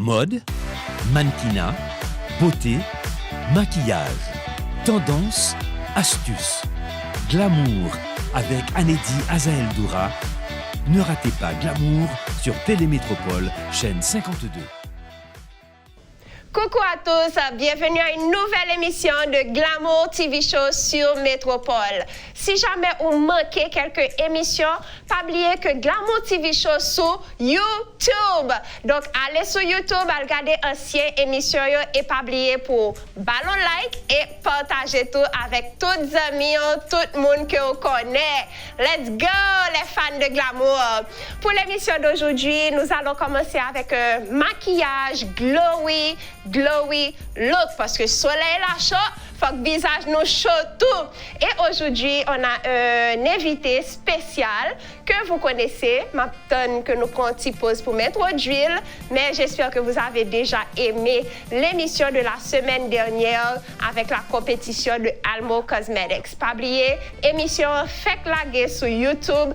Mode, mannequinat, beauté, maquillage, tendance, astuces, glamour avec Anedi Azael Doura. Ne ratez pas Glamour sur Télémétropole, chaîne 52. Coucou à tous, bienvenue à une nouvelle émission de Glamour TV Show sur Métropole. Si jamais vous manquez quelques émissions, pas oublier que Glamour TV Show sur YouTube. Donc, allez sur YouTube, regardez anciennes émissions et pas oublier pour ballon like et partager tout avec tous les amis, tout le monde que vous connaissez. Let's go, les fans de Glamour. Pour l'émission d'aujourd'hui, nous allons commencer avec un maquillage glowy look parce que le soleil est chaud, faut que le visage nous chaud tout. Et aujourd'hui, on a un invité spécial que vous connaissez. Maintenant que nous prenons une petite pause pour mettre d'huile, mais j'espère que vous avez déjà aimé l'émission de la semaine dernière avec la compétition de Almo Cosmetics. Pas oublier, émission Faites la guerre sur YouTube,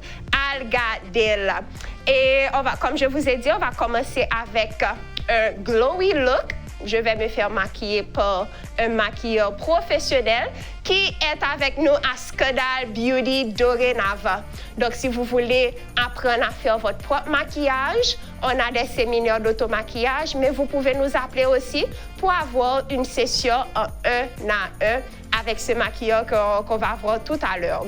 regardez-la. Et on va, comme je vous ai dit, on va commencer avec un glowy look. Je vais me faire maquiller par un maquilleur professionnel qui est avec nous à Skedal Beauty dorénavant. Donc, si vous voulez apprendre à faire votre propre maquillage, on a des séminaires d'automaquillage, mais vous pouvez nous appeler aussi pour avoir une session en 1 à 1 avec ce maquilleur qu'on va voir tout à l'heure.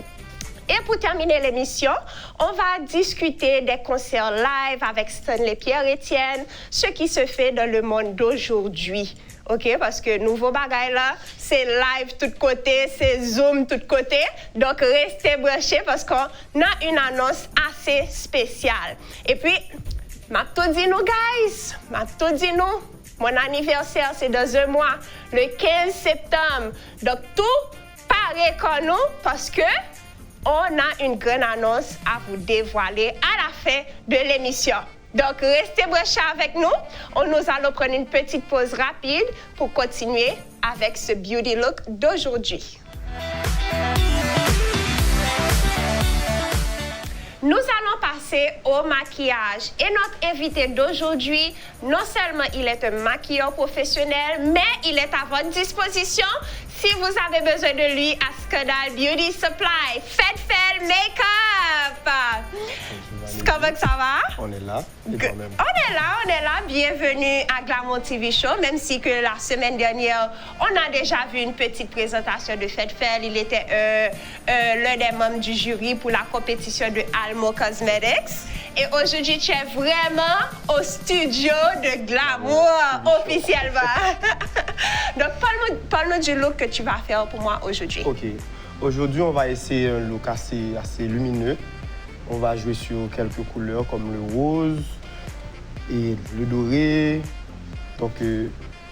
Et pour terminer l'émission, on va discuter des concerts live avec Stanley Pierre-Etienne, ce qui se fait dans le monde d'aujourd'hui. OK? Parce que nouveau bagaille là, c'est live tout côté, c'est Zoom tout côté. Donc, restez branchés parce qu'on a une annonce assez spéciale. Et puis, m'a tout dit nous, guys. M'a tout dit nous. Mon anniversaire, c'est dans un mois, le 15 septembre. Donc, tout paraît comme nous parce que on a une grande annonce à vous dévoiler à la fin de l'émission. Donc, restez branchés avec nous. Nous allons prendre une petite pause rapide pour continuer avec ce beauty look d'aujourd'hui. Nous allons passer au maquillage. Et notre invité d'aujourd'hui, non seulement il est un maquilleur professionnel, mais il est à votre disposition si vous avez besoin de lui à Skedal Beauty Supply. Faites make-up! Comment ça va? On est là. On est là. Bienvenue à Glamour TV Show. Même si que la semaine dernière, on a déjà vu une petite présentation de Faites Faire. Il était l'un des membres du jury pour la compétition de Almo Cosmetics. Et aujourd'hui, tu es vraiment au studio de Glamour, officiellement. Donc, parle-nous du look que tu vas faire pour moi aujourd'hui. OK. Aujourd'hui, on va essayer un look assez lumineux. On va jouer sur quelques couleurs comme le rose et le doré. Donc,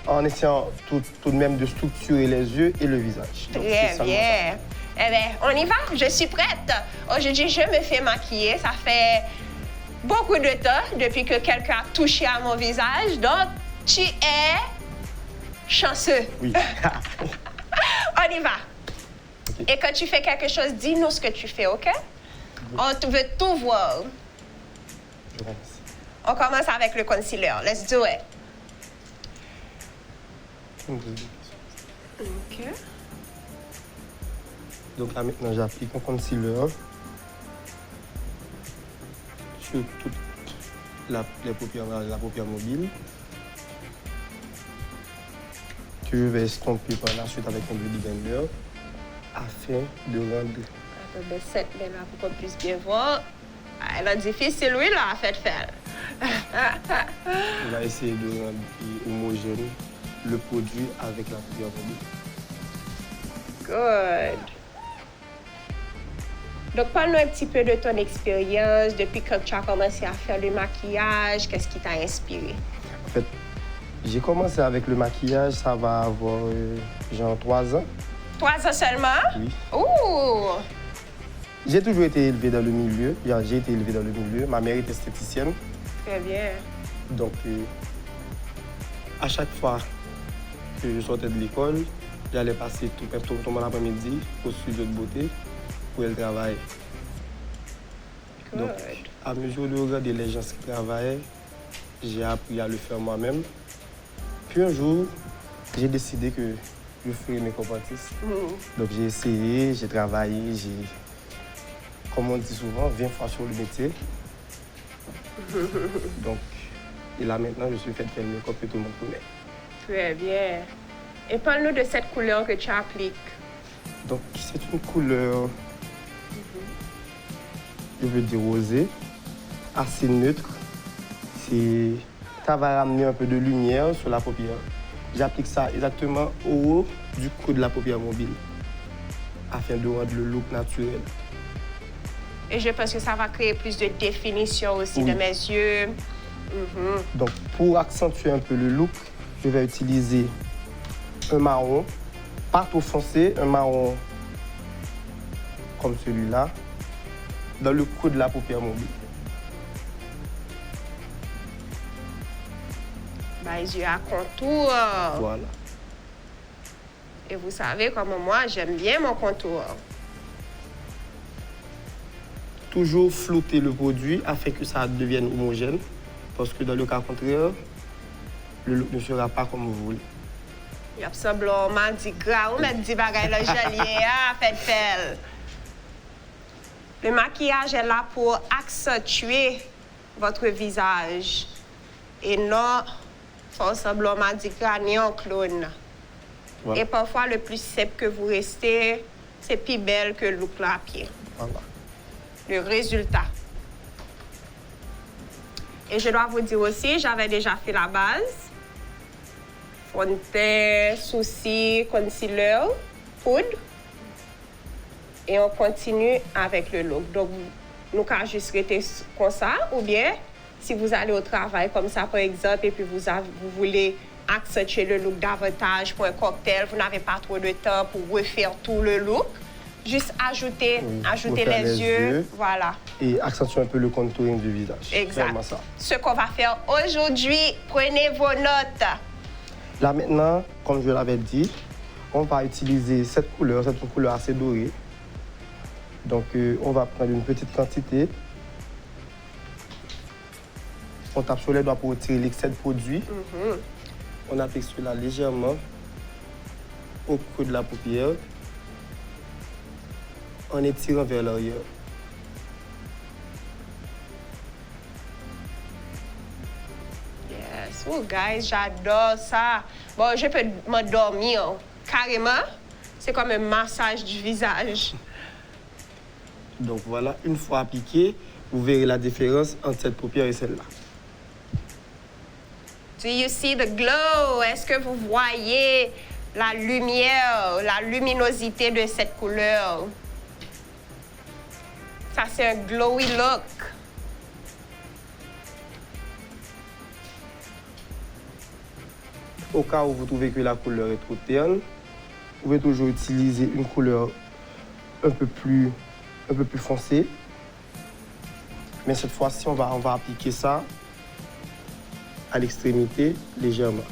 en essayant tout de même de structurer les yeux et le visage. Donc, très bien. Eh bien, on y va. Je suis prête. Aujourd'hui, je me fais maquiller. Ça fait beaucoup de temps depuis que quelqu'un a touché à mon visage. Donc, tu es chanceux. Oui. On y va. Okay. Et quand tu fais quelque chose, dis-nous ce que tu fais, OK? On veut tout voir. On commence avec le concealer. Let's do it. OK. Donc là, maintenant, j'applique un concealer sur toute la paupière mobile. Que je vais estomper par la suite avec un beauty blender afin de rendre... De cette main-là pour qu'on puisse bien voir. Elle est difficile, oui, là, à faire. On va essayer de rendre homogène le produit avec la paupière mobile. Good. Donc, parle-nous un petit peu de ton expérience depuis que tu as commencé à faire le maquillage. Qu'est-ce qui t'a inspiré? En fait, j'ai commencé avec le maquillage, ça va avoir genre 3 ans. 3 ans seulement? Oui. Ouh! J'ai toujours été élevé dans le milieu. J'ai été élevé dans le milieu. Ma mère est esthéticienne. Très bien. Donc, à chaque fois que je sortais de l'école, j'allais passer tout mon après-midi au studio de beauté pour le travail. Good. Donc, à mesure de regarder les gens qui travaillaient, j'ai appris à le faire moi-même. Puis un jour, j'ai décidé que je ferais make-up artist. Donc j'ai essayé, j'ai travaillé, comme on dit souvent, 20 fois sur le métier. Donc, et là maintenant, je suis fait faire le make-up que tout le monde connaît. Très bien. Et parle-nous de cette couleur que tu appliques. Donc, c'est une couleur, je veux dire rosée, assez neutre. Ça va ramener un peu de lumière sur la paupière. J'applique ça exactement au haut du cou de la paupière mobile, afin de rendre le look naturel. Et je pense que ça va créer plus de définition aussi de mes yeux. Donc, pour accentuer un peu le look, je vais utiliser un marron, pas trop foncé, un marron comme celui-là, dans le creux de la paupière mobile. Les yeux à contour. Voilà. Et vous savez comment moi, j'aime bien mon contour. Toujours flouter le produit afin que ça devienne homogène. Parce que dans le cas contraire, le look ne sera pas comme vous voulez. Il y a ça blanc, dit gras, on met des bagages le gelier, fait. Le maquillage est là pour accentuer votre visage. Et non, semblant dit gras ni en clone. Voilà. Et parfois, le plus simple que vous restez, c'est plus belle que le look là à pied. Voilà. Le résultat. Et je dois vous dire aussi, j'avais déjà fait la base. Fond de teint, sourcils, concealer, poudre. Et on continue avec le look. Donc, nous pouvons juste rester comme ça, ou bien, si vous allez au travail comme ça, par exemple, et puis vous voulez accentuer le look davantage pour un cocktail, vous n'avez pas trop de temps pour refaire tout le look, juste ajouter les yeux, voilà. Et accentuer un peu le contouring du visage. Exact. Ça. Ce qu'on va faire aujourd'hui, prenez vos notes. Là maintenant, comme je l'avais dit, on va utiliser cette couleur, c'est une couleur assez dorée. Donc on va prendre une petite quantité. On tape sur les doigts pour retirer l'excès de produit. On applique cela légèrement au creux de la paupière en étirant vers l'arrière. Yes. Oh, guys, j'adore ça. Bon, je peux m'endormir carrément. C'est comme un massage du visage. Donc voilà, une fois appliqué, vous verrez la différence entre cette paupière et celle-là. Do you see the glow? Est-ce que vous voyez la lumière, la luminosité de cette couleur? Ça, c'est un glowy look. Au cas où vous trouvez que la couleur est trop terne, vous pouvez toujours utiliser une couleur un peu plus foncée. Mais cette fois-ci, on va appliquer ça à l'extrémité, légèrement.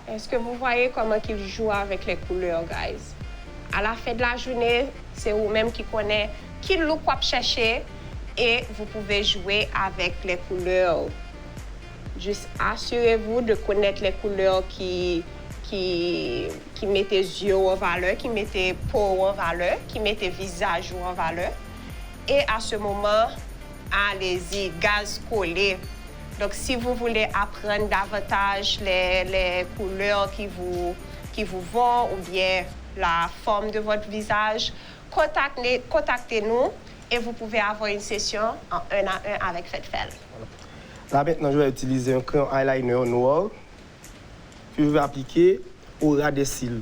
Est-ce que vous voyez comment il joue avec les couleurs, guys? À la fin de la journée, c'est vous-même qui connaissez qui look quoi chercher et vous pouvez jouer avec les couleurs. Juste assurez-vous de connaître les couleurs qui mettent les yeux en valeur, qui mettent les peaux en valeur, qui mettent les visages en valeur. Et à ce moment, allez-y, gaz collé. Donc, si vous voulez apprendre davantage les couleurs qui vous vont ou bien la forme de votre visage, contactez-nous et vous pouvez avoir une session en 1 à 1 avec Fedfel. Voilà. Là, maintenant, je vais utiliser un crayon eyeliner noir que je vais appliquer au ras des cils.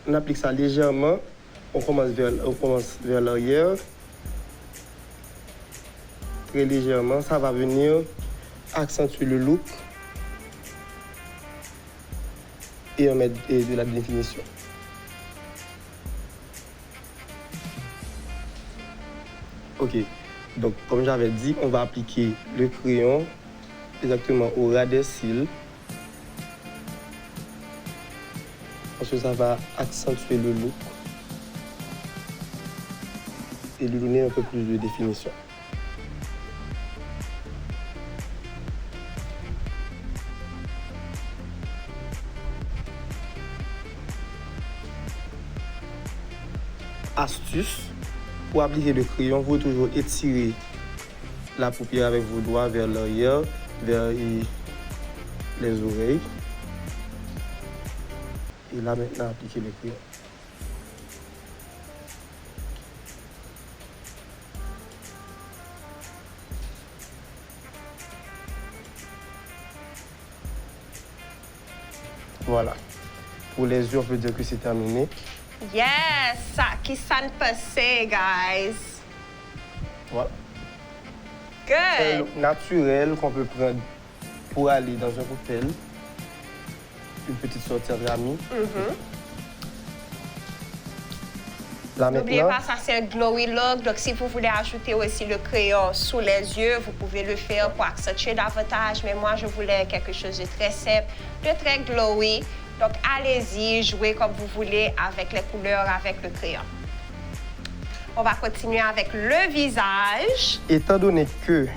On applique ça légèrement. On commence vers l'arrière. Très légèrement, ça va venir accentuer le look et en mettre de la définition. Ok, donc comme j'avais dit, on va appliquer le crayon exactement au ras des cils. Parce que ça va accentuer le look et lui donner un peu plus de définition. astuce. Pour appliquer le crayon, vous toujours étirer la paupière avec vos doigts vers l'arrière, vers les oreilles. Et là maintenant, appliquer le crayon. Voilà. Pour les yeux, on peut dire que c'est terminé. Yes! Ça qui s'en passait, guys. Voilà. Good. C'est un look naturel qu'on peut prendre pour aller dans un hôtel. Une petite sortie entre amis. Là N'oubliez maintenant, pas, ça c'est un glowy look. Donc, si vous voulez ajouter aussi le crayon sous les yeux, vous pouvez le faire pour accentuer davantage. Mais moi, je voulais quelque chose de très simple, de très glowy. Donc, allez-y, jouez comme vous voulez avec les couleurs, avec le crayon. On va continuer avec le visage. étant donné que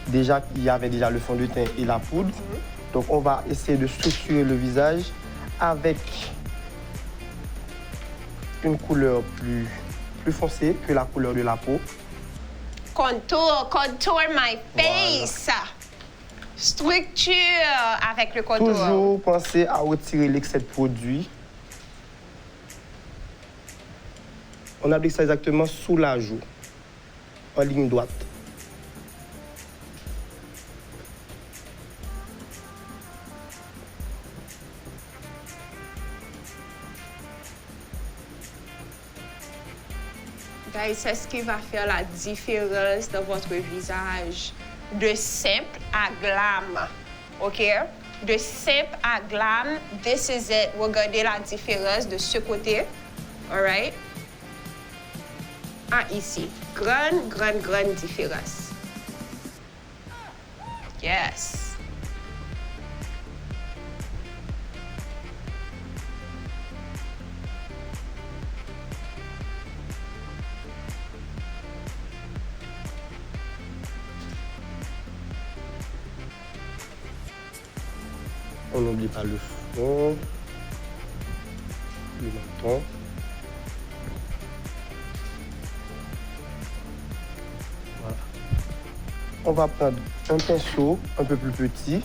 déjà il y avait déjà le fond de teint et la poudre, donc on va essayer de structurer le visage avec une couleur plus foncée que la couleur de la peau. Contour my face. Structure avec le contour. Toujours penser à retirer l'excès de produit. On applique ça exactement sous la joue, en ligne droite. Guys, c'est ce qui va faire la différence dans votre visage. De simple à glam. OK? De simple à glam, this is it. Regardez la différence de ce côté. All right? À ici. Grande différence. Yes. On n'oublie pas le front, le menton. Voilà. On va prendre un pinceau un peu plus petit.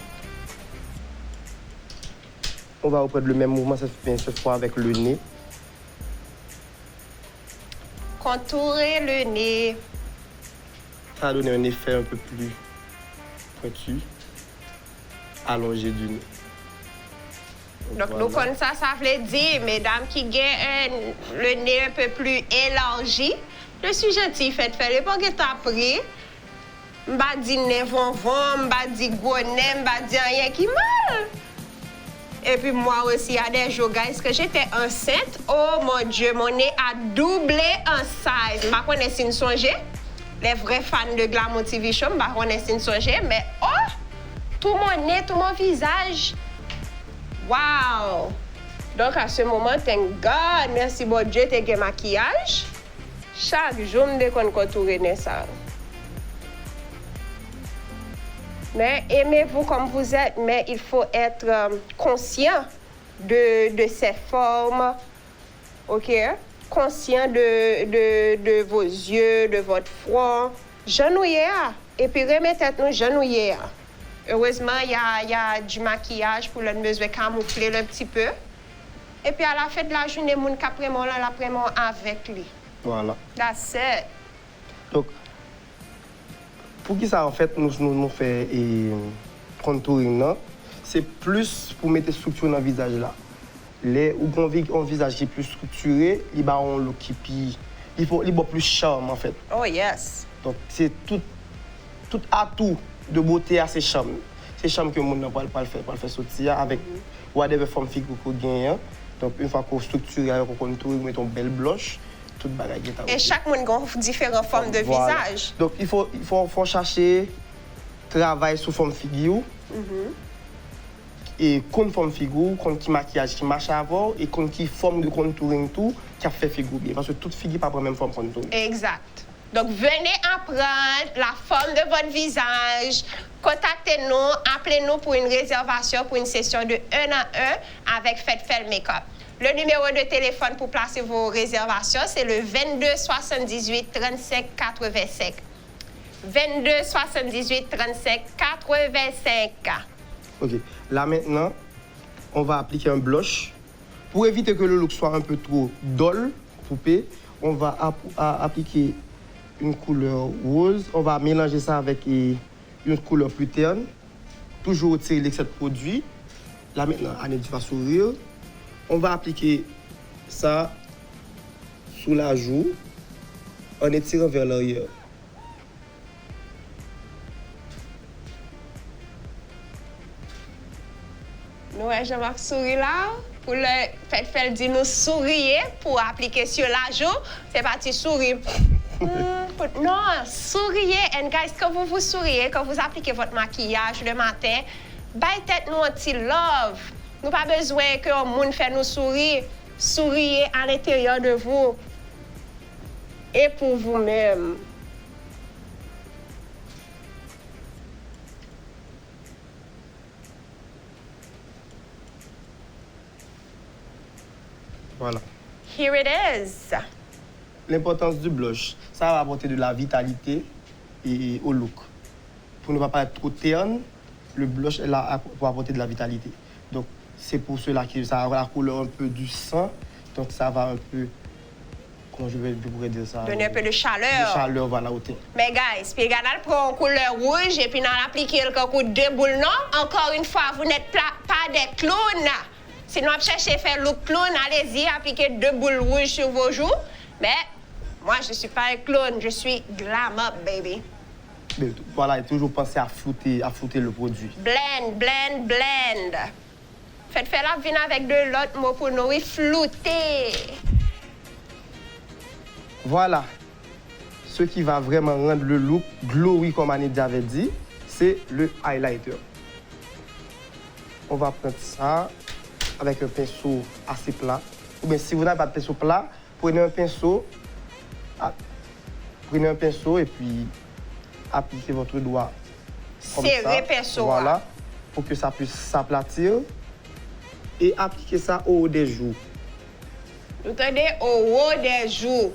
On va reprendre le même mouvement cette fois avec le nez. Contourez le nez. Ça va donner un effet un peu plus pointu, allongé du nez. Donc, Voilà. nous comme ça veut dire, mesdames qui ont le nez un peu plus élargi, je suis gentille, faites faire les pas que t'as pris. M'ba dit nez vonvon, m'ba dit gros nez, m'ba dit rien qui mal. Et puis moi aussi, il y a des jours, guys, que j'étais enceinte. Oh mon Dieu, mon nez a doublé en size. Je ne connais pas si vous songez. Les vrais fans de Glamour TV Show, je ne connais pas si vous songez. Mais oh, tout mon nez, tout mon visage. Wow! Donc à ce moment, thank God, merci bon Dieu, t'es un maquillage. Chaque jour, je me contourer ça. Mais aimez-vous comme vous êtes, mais il faut être conscient de ces formes, OK? Conscient de vos yeux, de votre front. Genouillez, et puis remettez-nous genouillez. Heureusement, il y a du maquillage pour le besoin camoufler un petit peu. Et puis à la fin de la journée, mon caprément là, l'après-midi avec lui. Voilà. That's it. Donc, pour qui ça, en fait, nous faisons contouring, c'est plus pour mettre structure dans le visage là. Ou qu'on un visage qui est plus structuré, il a un look qui est plus charme en fait. Oh yes. Donc, c'est tout atout de beauté à ces charmes. C'est charme que le monde n'a pas le faire sortir avec whatever forme figure qu'on gagne. Donc, une fois qu'on structure, qu'on contour, on met une belle blanche. Toute bagaille qui est à Et chaque monde a différentes formes de visage. Donc, il faut chercher travail sous forme figure. Et contre forme figure, contre qui maquillage qui marche à avoir, et contre qui forme de contouring tout, qui a fait figure bien. Parce que toute figure n'a pas la même forme contouring. Exact. Donc, venez apprendre la forme de votre visage. Contactez-nous, appelez-nous pour une réservation pour une session de 1 à 1 avec Faites Faire le Make-up. Le numéro de téléphone pour placer vos réservations, c'est le 22 78 35 85. 22 78 35 85. OK. Là maintenant, on va appliquer un blush. Pour éviter que le look soit un peu trop dull, coupé, on va appliquer une couleur rose. On va mélanger ça avec une couleur plus terne. Toujours retirer l'excès de produit. Là maintenant, Anedi va sourire. On va appliquer ça sous la joue en étirant vers l'arrière. Nous, Jean-Marc sourit là. Pour le fait dit nous souriez pour appliquer sur la joue. C'est parti sourire. Non, souriez. And guys, quand vous souriez, quand vous appliquez votre maquillage le matin, baille tête nous un petit love. Nous pas besoin que le monde fait nous sourire. Souriez à l'intérieur de vous et pour vous-même. Voilà. Here it is. L'importance du blush, ça va apporter de la vitalité au look. Pour ne pas être trop terne, le blush est là pour apporter de la vitalité. Donc, c'est pour cela que ça a la couleur un peu du sang. Donc, ça va un peu, comment je pourrais dire ça? Donner un peu de chaleur. De chaleur, voilà, au teint. Mais guys, puis regardez, prend une couleur rouge et puis on applique le coup de boules, non? Encore une fois, vous n'êtes pas des clowns. Si nous cherchez à faire le clown, allez-y, appliquez 2 boules rouges sur vos joues. Mais moi, je ne suis pas un clown, je suis glam up, baby. Mais, voilà, et toujours penser à flouter le produit. Blend, blend, blend. Faites faire la venir avec de l'autre mot pour nous, flouter. Voilà. Ce qui va vraiment rendre le look glowy, comme Anedi avait dit, c'est le highlighter. On va prendre ça avec un pinceau assez plat. Ou bien si vous n'avez pas de pinceau plat, prenez un pinceau et puis appliquez votre doigt comme ça. Serrez pinceau. Voilà, pour que ça puisse s'aplatir. Et appliquez ça au haut des joues. Vous entendez au haut des joues.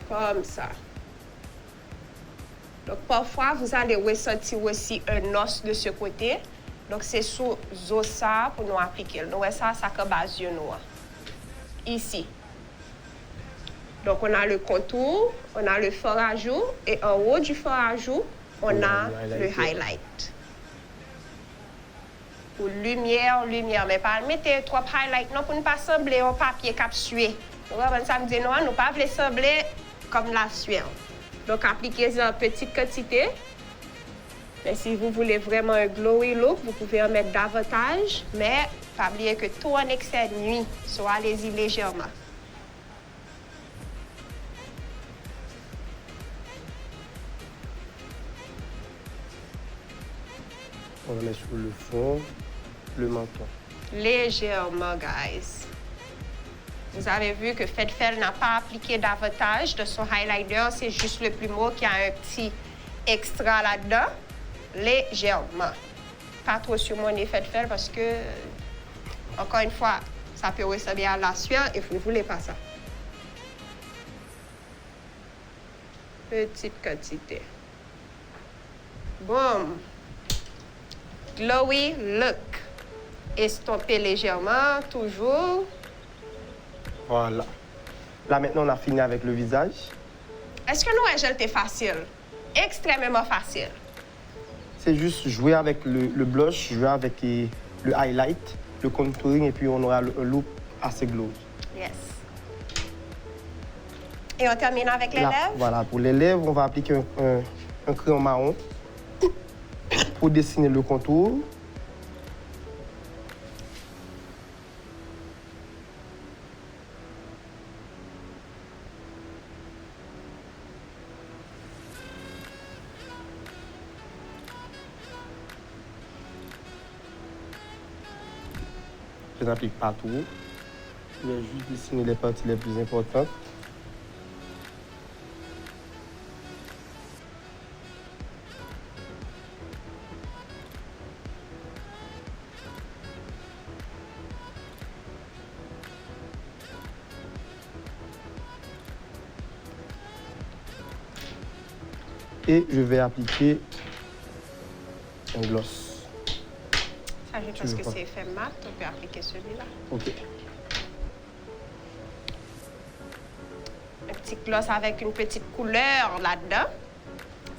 Comme ça. Donc, parfois, vous allez ressentir aussi un os de ce côté. Donc, c'est sous ça pour nous appliquer. Nous, ça que base nous. Ici. Donc, on a le contour, on a le fard à joues, et en haut du fard à joues, on a le highlight. Pour lumière, mais pas mettre trop highlight, non, pour ne pas sembler un papier capsué. Donc, ça me dit, non, nous pas voulons sembler comme la sueur. Donc, appliquez-en en petite quantité. Mais si vous voulez vraiment un glowy look, vous pouvez en mettre davantage. Mais, pas oublier que tout en excès nuit. Soit allez-y légèrement. On va mettre sur le fond, le menton. Légèrement, guys. Vous avez vu que Fedfel n'a pas appliqué davantage de son highlighter. C'est juste le plumeau qui a un petit extra là-dedans. Légèrement. Pas trop sur mon effet Fedfel parce que, encore une fois, ça peut ressembler à la sueur et vous ne voulez pas ça. Petite quantité. Boum. Glowy look. Estomper légèrement, toujours. Voilà. Là, maintenant, on a fini avec le visage. Est-ce que nous, gel était facile? Extrêmement facile. C'est juste jouer avec le blush, jouer avec le highlight, le contouring, et puis on aura un look assez glow. Yes. Et on termine avec les Là, lèvres? Voilà, pour les lèvres, on va appliquer un crayon marron pour dessiner le contour. Je n'applique pas tout. Je vais juste dessiner les parties les plus importantes. Et je vais appliquer un gloss. Ça, je pense que c'est fait mat. On peut appliquer celui-là. Ok. Un petit gloss avec une petite couleur là-dedans.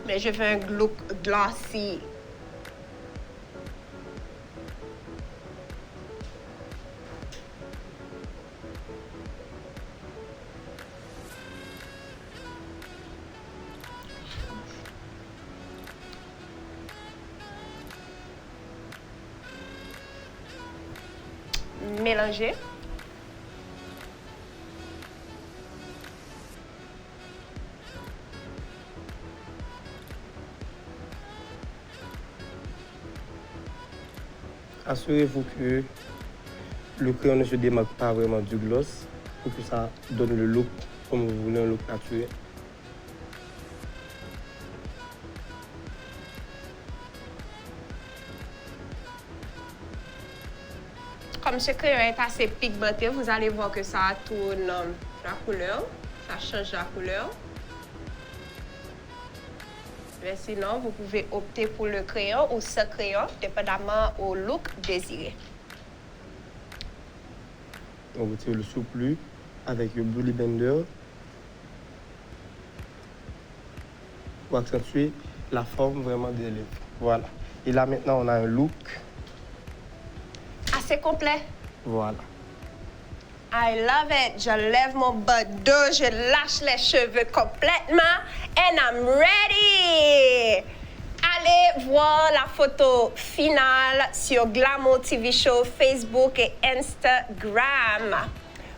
Mais je veux un look glossy. Mélanger. Assurez-vous que le crayon ne se démarque pas vraiment du gloss pour que ça donne le look comme vous voulez, un look naturel. Comme ce crayon est assez pigmenté, vous allez voir que ça tourne la couleur, ça change la couleur. Mais sinon, vous pouvez opter pour le crayon ou ce crayon, dépendamment au look désiré. On retire le surplus avec le Bully Bender pour accentuer la forme vraiment des lèvres. Voilà. Et là maintenant, on a un look. Assez complet. Voilà. I love it. Je lève mon bas de dos, je lâche les cheveux complètement and I'm ready. Allez voir la photo finale sur Glamour TV Show Facebook et Instagram.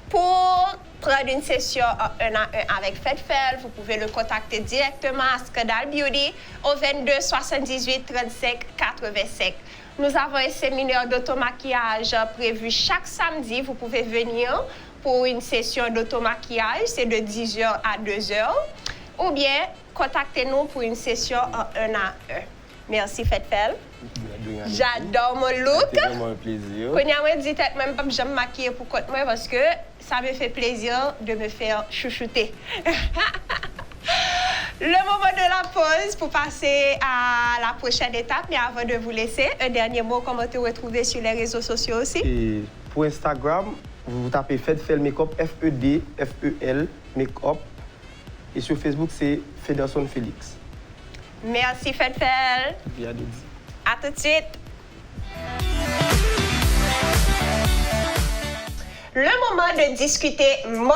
Pour prendre une session en 1 à 1 avec Fedfel, vous pouvez le contacter directement à Scandal Beauty au 22 78 35 85. Nous avons un séminaire d'automaquillage prévu chaque samedi. Vous pouvez venir pour une session d'automaquillage. C'est de 10h à 2h. Ou bien, contactez-nous pour une session en 1 à 1. Merci, Fedfel. J'adore mon look. C'est vraiment un plaisir. Quand je dis même pas que je me maquille pour moi parce que ça me fait plaisir de me faire chouchouter. Le moment de la pause pour passer à la prochaine étape. Mais avant de vous laisser, un dernier mot, comment te retrouver sur les réseaux sociaux aussi? Et pour Instagram, vous tapez Fedfel Makeup, F-E-D-F-E-L Makeup. Et sur Facebook, c'est Federson Félix. Merci, Fedfel. Bien dit. À tout de suite. Le moment de discuter mode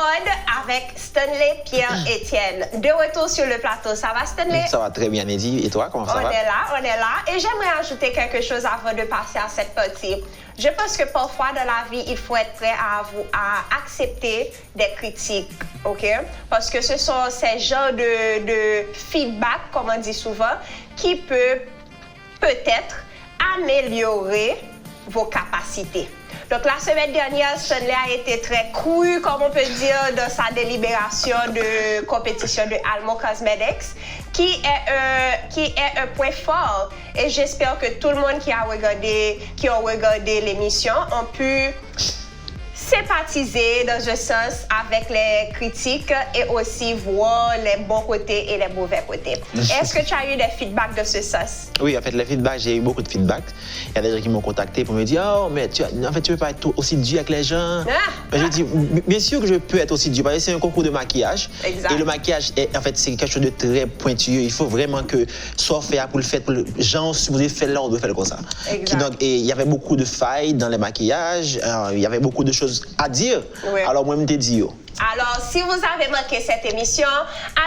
avec Stanley Pierre-Étienne. De retour sur le plateau. Ça va, Stanley? Ça va très bien, Eddie. Et toi, comment ça va? On est là. Et j'aimerais ajouter quelque chose avant de passer à cette partie. Je pense que parfois dans la vie, il faut être prêt à accepter des critiques, OK? Parce que ce sont ces genres de feedback, comme on dit souvent, qui peut-être améliorer vos capacités. Donc, la semaine dernière, Stanley a été très cru, comme on peut dire, dans sa délibération de compétition de Almo Cosmetics, qui est un point fort. Et j'espère que tout le monde qui a regardé l'émission ont pu sympathiser dans un sens avec les critiques et aussi voir les bons côtés et les mauvais côtés. Est-ce que tu as eu des feedbacks de ce sens? Oui, en fait, les feedbacks, j'ai eu beaucoup de feedbacks. Il y a des gens qui m'ont contacté pour me dire « Oh, mais tu veux pas être aussi dur avec les gens? Ah. » J'ai dit « Bien sûr que je peux être aussi dur, parce que c'est un concours de maquillage. Exact. Et le maquillage, en fait, c'est quelque chose de très pointueux. Il faut vraiment que soit fait pour le faire, pour les gens, si vous voulez faire là, on doit faire comme ça. Donc, et il y avait beaucoup de failles dans les maquillages, il y avait beaucoup de choses à dire. Oui. Alors, moi, je me dis. Alors, si vous avez manqué cette émission,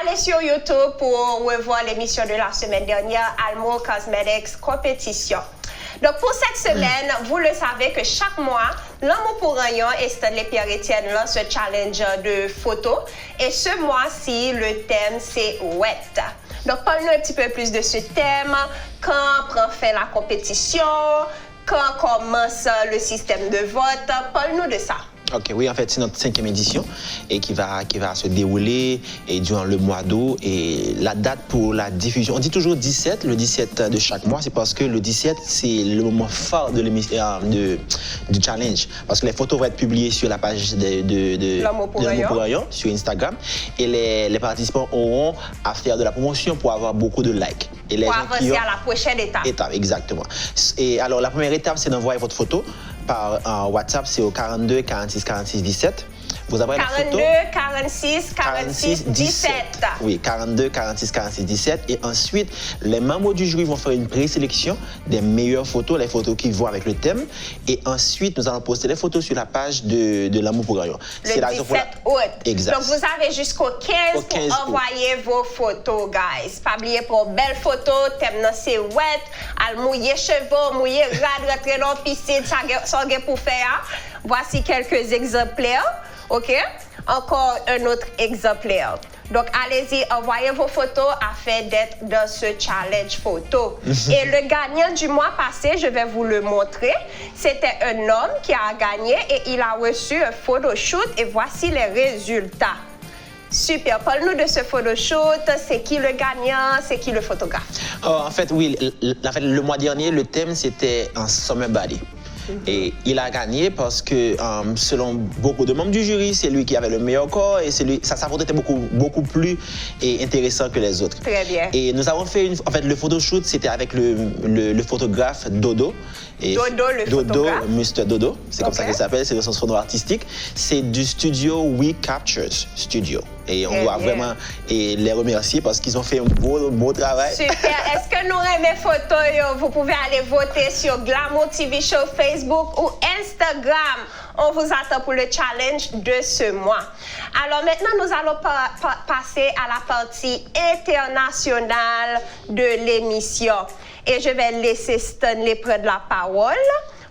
allez sur YouTube pour revoir l'émission de la semaine dernière, Almo Cosmetics Compétition. Donc, pour cette semaine, vous le savez que chaque mois, L'amour pour Rayon et Stanley Pierre-Étienne lancent un challenge de photos. Et ce mois-ci, le thème, c'est Wet. Donc, parle-nous un petit peu plus de ce thème. Quand prend fin la compétition? Quand commence le système de vote? Parle-nous de ça. Ok, oui, en fait, c'est notre 5e édition et qui va se dérouler durant le mois d'août. Et la date pour la diffusion, on dit toujours 17, le 17 de chaque mois, c'est parce que le 17, c'est le moment fort de du challenge. Parce que les photos vont être publiées sur la page de L'amour pour Rayon sur Instagram. Et les participants auront à faire de la promotion pour avoir beaucoup de likes. Et pour avancer à la prochaine étape. Exactement. Et alors, la première étape, c'est d'envoyer votre photo par WhatsApp, c'est au 42 46 46 17. Vous avez 42 46 46 17. Oui, 42 46 46 17. Et ensuite, les membres du jury vont faire une présélection des meilleures photos, les photos qui vont avec le thème. Et ensuite, nous allons poster les photos sur la page de l'Amour pour Rayon. Le 17 août. Exact. Donc, vous avez jusqu'au 15 pour envoyer vos photos, guys. Pas oublier pour belles photos, thème dans c'est wet, à mouiller cheveux, mouiller rad, rentrer dans la piscine, ça pour faire. Voici quelques exemplaires. OK? Encore un autre exemplaire. Donc, allez-y, envoyez vos photos afin d'être dans ce challenge photo. Et le gagnant du mois passé, je vais vous le montrer. C'était un homme qui a gagné et il a reçu un photoshoot et voici les résultats. Super. Parle-nous de ce photoshoot. C'est qui le gagnant? C'est qui le photographe? En fait, oui. Le mois dernier, le thème, c'était un Summer Body. Et il a gagné parce que, selon beaucoup de membres du jury, c'est lui qui avait le meilleur corps et sa photo était beaucoup plus intéressant que les autres. Très bien. Et nous avons fait le photoshoot, c'était avec le photographe Dodo. Dodo, Mr. Dodo, c'est comme ça qu'il s'appelle, c'est son nom artistique. C'est du studio We Captures Studio. Et on doit vraiment les remercier parce qu'ils ont fait un beau travail. Super. Est-ce que nous aimons photos? Vous pouvez aller voter sur Glamour TV Show Facebook ou Instagram. On vous attend pour le challenge de ce mois. Alors maintenant, nous allons passer à la partie internationale de l'émission. Et je vais laisser Stanley prendre la parole.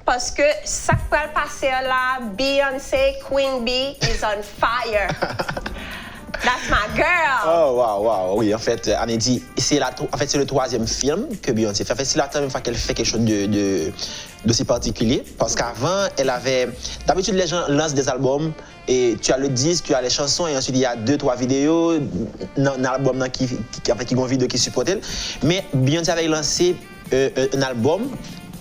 Parce que ça qui va passer là, Beyoncé, Queen Bee is on fire. That's my girl. Oh, wow. Oui, en fait, Anedi, c'est le 3e film que Beyoncé fait. En fait, c'est la 3e fois qu'elle fait quelque chose d'aussi particulier. Parce qu'avant, elle avait... D'habitude, les gens lancent des albums et tu as le disque, tu as les chansons et ensuite, il y a 2-3 vidéos dans l'album qui ont une vidéo qui supporte elle. Mais Beyoncé avait lancé un album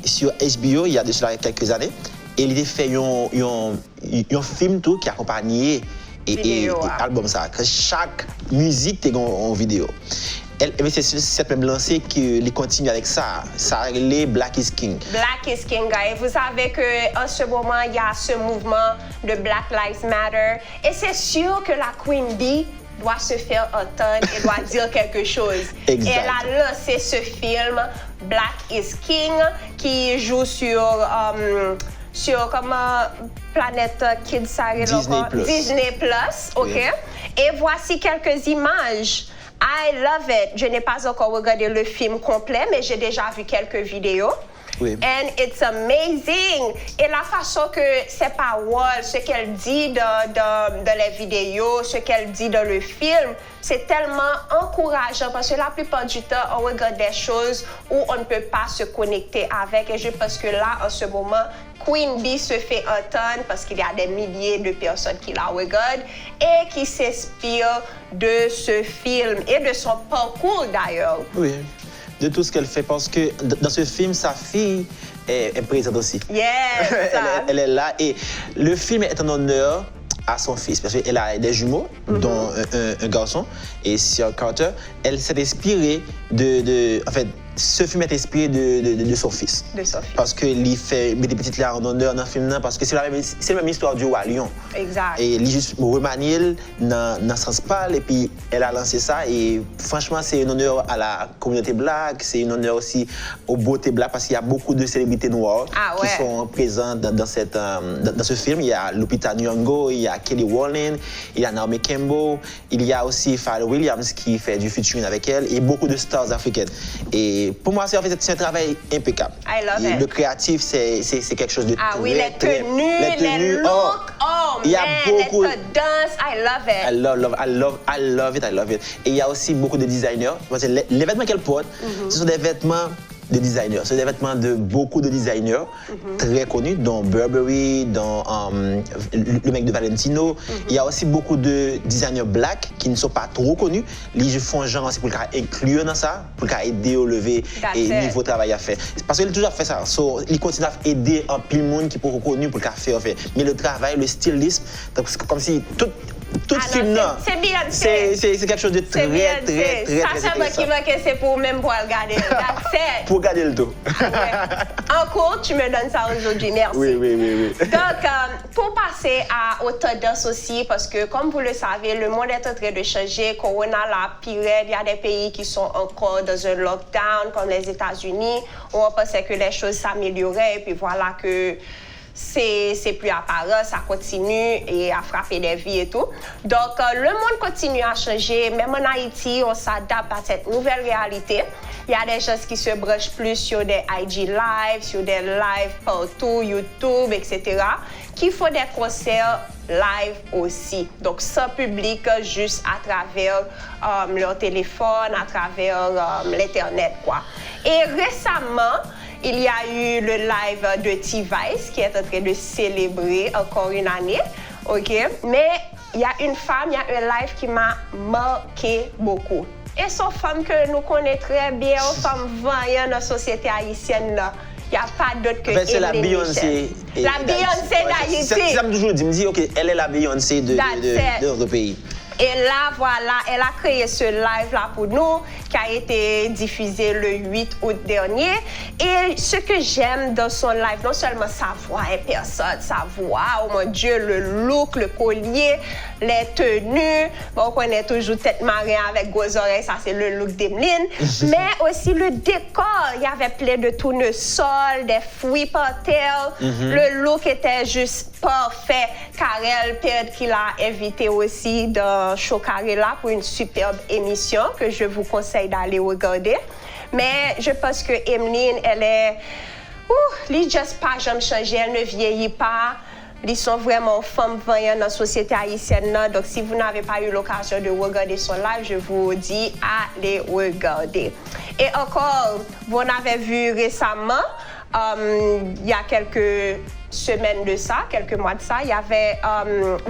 sur HBO il y a de cela quelques années. Et il a fait un film tout qui accompagnait et album ça. Chaque musique est en vidéo. C'est cette même lancée qu'il continue avec ça. Ça les Black is King. Black is King, guys. Vous savez qu'en ce moment, il y a ce mouvement de Black Lives Matter. Et c'est sûr que la Queen Bee doit se faire entendre et doit dire quelque chose. Exact. Et elle a lancé ce film, Black is King, qui joue sur Planète Kids Disney Plus, OK? Oui. Et voici quelques images. I love it. Je n'ai pas encore regardé le film complet, mais j'ai déjà vu quelques vidéos. Oui. And it's amazing. Et la façon que c'est pas Wall, ce qu'elle dit dans les vidéos, ce qu'elle dit dans le film, c'est tellement encourageant parce que la plupart du temps, on regarde des choses où on ne peut pas se connecter avec. Et je pense que là, en ce moment, Queen Bee se fait entendre parce qu'il y a des milliers de personnes qui la regardent et qui s'inspirent de ce film et de son parcours d'ailleurs. Oui, de tout ce qu'elle fait parce que dans ce film, sa fille est présente aussi. Yes! elle est là et le film est en honneur à son fils parce qu'elle a des jumeaux, dont un garçon et Sir Carter. Elle s'est inspirée en fait, ce film est inspiré de son fils. De son fils. Parce qu'il fait des petites là en honneur dans le film, parce que c'est la même histoire du roi lion. Exact. Et il juste remanié dans le sens pâle, et puis elle a lancé ça. Et franchement, c'est un honneur à la communauté black, c'est un honneur aussi aux beautés black, parce qu'il y a beaucoup de célébrités noires qui sont présentes dans ce film. Il y a Lupita Nyong'o, il y a Kelly Rowland, il y a Naomi Campbell, il y a aussi Pharrell Williams qui fait du featuring avec elle, et beaucoup de stars africaines. Et pour moi, c'est un travail impeccable. I love it. Le créatif, c'est quelque chose de oui, les tenues, les looks, il y a beaucoup les danses, I love it. I love it. Et il y a aussi beaucoup de designers. Parce que les vêtements qu'elle porte, ce sont des vêtements de designers. C'est des vêtements de beaucoup de designers très connus, dont Burberry, dont le mec de Valentino. Il y a aussi beaucoup de designers black qui ne sont pas trop connus. Ils font genre aussi pour inclure dans ça, pour aider au lever et niveau travail à faire. Parce qu'il a toujours fait ça. Il continue à aider un pile monde qui peut reconnu pour le faire. Mais le travail, le stylisme, c'est comme si tout film là. C'est bien. C'est quelque chose de très intéressant. C'est pour même pour regarder. Pour regarder le dos. En cours, tu me donnes ça aujourd'hui. Merci. Oui. Donc, pour passer aux tendances aussi, parce que comme vous le savez, le monde est en train de changer. Corona l'a pire. Il y a des pays qui sont encore dans un lockdown, comme les États-Unis, où on pensait que les choses s'amélioraient. Et puis voilà que c'est plus apparent, ça continue et à frapper des vies et tout. Donc, le monde continue à changer. Même en Haïti, on s'adapte à cette nouvelle réalité. Il y a des gens qui se branchent plus sur des IG Live, sur des lives partout, YouTube, etc., qui font des concerts live aussi. Donc, sans public, juste à travers leur téléphone, à travers l'Internet, quoi. Et récemment, il y a eu le live de T-Vice qui est en train de célébrer encore une année, ok? Mais il y a une femme, il y a un live qui m'a marqué beaucoup. Et c'est une femme que nous connaissons très bien, une femme vaillante dans la société haïtienne là. Il n'y a pas d'autre que c'est la Beyoncé. La Beyoncé d'Haïti. C'est ça que je toujours dis, me dit, ok, elle est la Beyoncé de notre pays. Et là, voilà, elle a créé ce live-là pour nous, qui a été diffusé le 8 août dernier. Et ce que j'aime dans son live, non seulement sa voix est personne, sa voix, oh mon Dieu, le look, le collier, les tenues. Bon, on connaît toujours tête marée avec gros oreilles, ça c'est le look d'Emeline. Mais aussi le décor, il y avait plein de tournesols, des fruits par terre. Le look était juste parfait. Karel Perd qui l'a invité aussi dans Chocarella pour une superbe émission que je vous conseille d'aller regarder. Mais je pense que Emeline, elle est... elle n'est juste pas jamais changée, elle ne vieillit pas. Ils sont vraiment femmes vaillantes dans la société haïtienne. Donc, si vous n'avez pas eu l'occasion de regarder son live, je vous dis, allez regarder. Et encore, vous en avez vu récemment, il y a quelques semaines de ça, quelques mois de ça, il y avait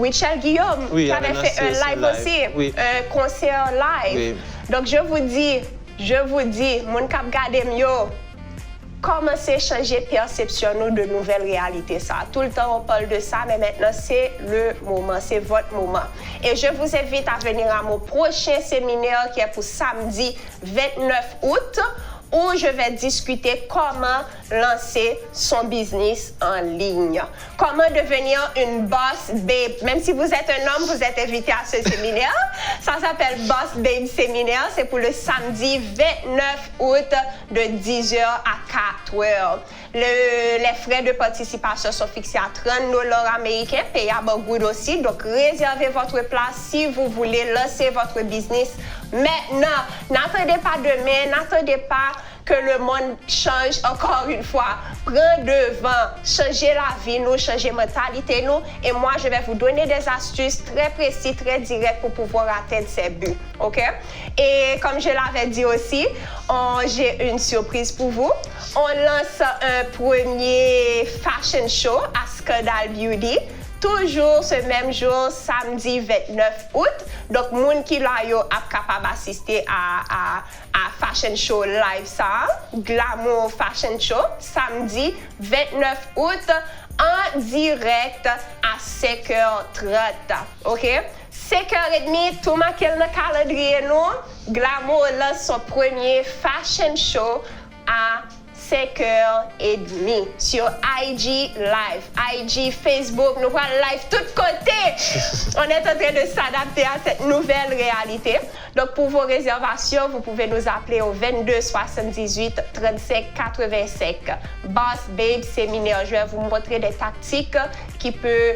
Richel Guillaume qui avait fait un live aussi, un concert live. Donc, je vous dis, mon cap gade mieux, comment c'est changer perception de nouvelles réalités ça. Tout le temps on parle de ça, mais maintenant c'est le moment, c'est votre moment. Et je vous invite à venir à mon prochain séminaire qui est pour samedi 29 août. Où je vais discuter comment lancer son business en ligne. Comment devenir une boss babe. Même si vous êtes un homme, vous êtes invité à ce séminaire. Ça s'appelle Boss Babe Séminaire. C'est pour le samedi 29 août de 10h à 4h. Les frais de participation sont fixés à $30 américains, payable au good aussi. Donc, réservez votre place si vous voulez lancer votre business maintenant. N'attendez pas demain, n'attendez pas que le monde change encore une fois. Prends devant, changez la vie, nous, changez la mentalité, nous. Et moi, je vais vous donner des astuces très précises, très directes pour pouvoir atteindre ces buts. OK? Et comme je l'avais dit aussi, j'ai une surprise pour vous. On lance un premier fashion show à Scandal Beauty. Toujours ce même jour, samedi 29 août. Donc, moun qui là yo a capable d'assister à Fashion Show Live ça, Glamour Fashion Show, samedi 29 août, en direct à 5h30. OK? 5h30, tout marqué dans le calendrier, nous. Glamour lance son premier Fashion Show à 5h30 sur IG Live, IG, Facebook, nous allons live de tous côtés. On est en train de s'adapter à cette nouvelle réalité. Donc, pour vos réservations, vous pouvez nous appeler au 22 78 35 85. Boss Babe Séminaire. Je vais vous montrer des tactiques qui peuvent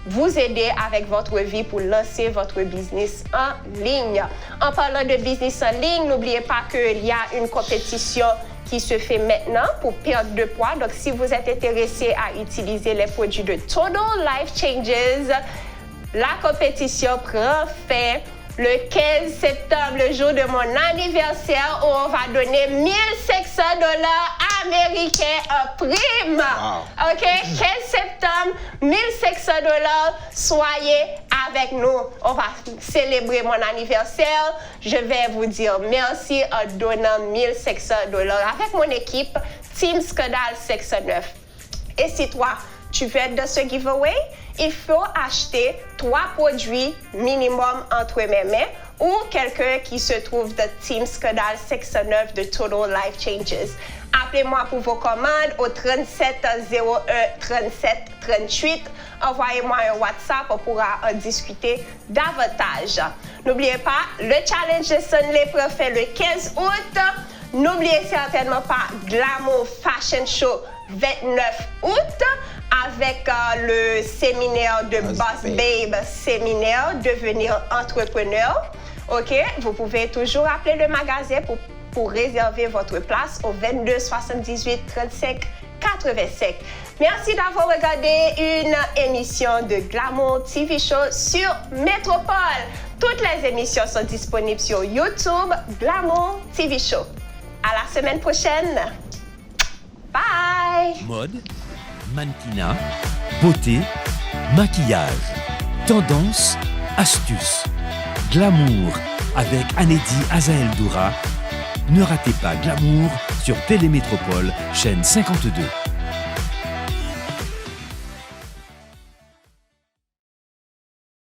vous aider avec votre vie pour lancer votre business en ligne. En parlant de business en ligne, n'oubliez pas qu'il y a une compétition qui se fait maintenant pour perdre de poids. Donc, si vous êtes intéressé à utiliser les produits de Total Life Changes, la compétition prend fin le 15 septembre, le jour de mon anniversaire, où on va donner $1,500 américains en prime. Wow. OK? 15 septembre, $1,500. Soyez avec nous. On va célébrer mon anniversaire. Je vais vous dire merci en donnant $1,500 avec mon équipe Team Scandale 609. Et si toi, tu veux être dans ce giveaway, il faut acheter 3 produits minimum entre mes mains ou quelqu'un qui se trouve de Team Scandale 609 de Total Life Changes. Appelez-moi pour vos commandes au 3701 37 38. Envoyez-moi un WhatsApp, on pourra en discuter davantage. N'oubliez pas, le challenge de Sunley Profit le 15 août. N'oubliez certainement pas Glamour Fashion Show 29 août avec le séminaire de Boss Babe séminaire Devenir entrepreneur. OK? Vous pouvez toujours appeler le magasin pour réserver votre place au 22 78 35 85. Merci d'avoir regardé une émission de Glamour TV Show sur Métropole. Toutes les émissions sont disponibles sur YouTube, Glamour TV Show. À la semaine prochaine. Bye! Mode, mannequinat, beauté, maquillage, tendance, astuces, glamour avec Anedi Azael Doura. Ne ratez pas Glamour sur Télémétropole, chaîne 52.